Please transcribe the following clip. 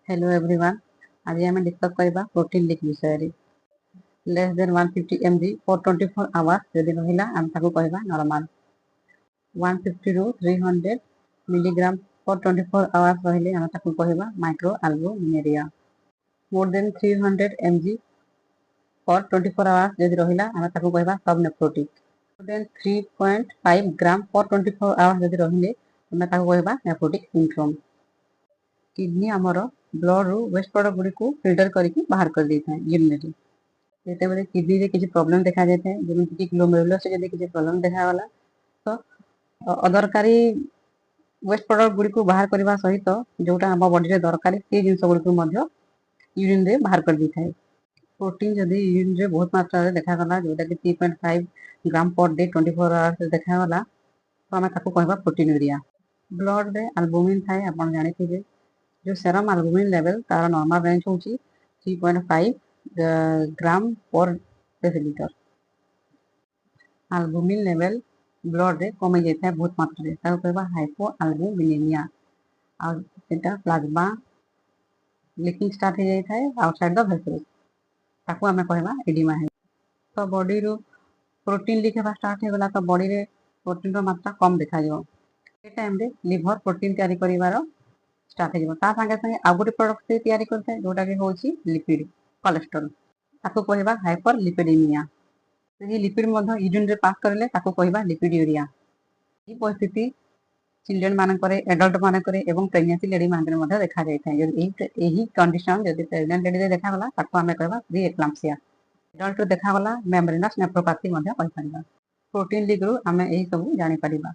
Hello everyone. आज आम discuss करबा प्रोटीन लीक विषय रे। Less than 150 mg for 24 hours जदि रहिला हम ताको कहबा नॉर्मल। 150 ରୁ 300 मिलीग्राम फॉर 24 आवर्स रहिले हम ताको कहबा micro albuminuria. More than 300 mg for 24 hours जदि रहिला हम ताको कहबा subnephrotic. More than 3.5 gram for 24 hours जदि रहिले हम ताको कहबा नेफ्रोटिक सिंड्रोम। किडनी आमर ब्लड रु वेस्ट प्रोडक्ट गुडी को फिल्टर करके बाहर कर देता है यूरिन। जेते बेले किडनी रे किछि प्रॉब्लम देखा जाता है जेमि कि ग्लोमेरुलस से जदि किछि प्रॉब्लम देखा वाला तो अदरकारी वेस्ट प्रोडक्ट गुडी को बाहर करबा सहित जोटा हम बॉडी रे दरकारी से जिंस गुडी को मध्य यूरिन रे बाहर कर देता है। प्रोटीन जदि यूरिन रे बहुत मात्रा रे देखा गला जोटा कि 3.5 ग्राम पर डे 24 आवर्स देखा गला तो हम ताको कहबा प्रोटीनुरिया। ब्लड रे एल्बुमिन थाए आपण जानि थिबे जो सेरम एल्बुमिन लेवल तार नॉर्मल रेंज होची 3.5 ग्राम पर डेसिलीटर। एल्बुमिन लेवल ब्लड रे कमी जाता है बहुत मात्रा रे ताको कहबा हाइपो एल्बुमिनिमिया। आ सेटा प्लाज्मा लीकिंग स्टार्ट हो जाता है आउटसाइड द वेसल ताको हमें कहबा एडिमा है। तो बॉडी रो प्रोटीन लीक हेबा स्टार्ट हो गला तो बॉडी रे प्रोटीन रो मात्रा कम देखा जाओ। ए टाइम रे लिवर प्रोटीन तैयारी करिवार स्टार्ट हो ता संगे संगे आ गोटे प्रोडक्ट से तैयारी करते हैं जोटा कि होची लिपिड कोलेस्ट्रॉल ताको कहबा हाइपर लिपिडेमिया। से लिपिड मध्य यूरिन रे पास करले ताको कहबा लिपिड्यूरिया। ई परिस्थिति चिल्ड्रन मान करे एडल्ट मान करे एवं प्रेग्नेंसी लेडी मान मध्य देखा जाय था। यदि एही कंडीशन यदि प्रेग्नेंट लेडी रे देखा गला ताको हमें कहबा प्री एक्लाम्पसिया। एडल्ट रे देखा गला मेम्ब्रेनस नेफ्रोपैथी मध्य कहि परिबा। प्रोटीन लीक रु हमें एही सब जानि परिबा।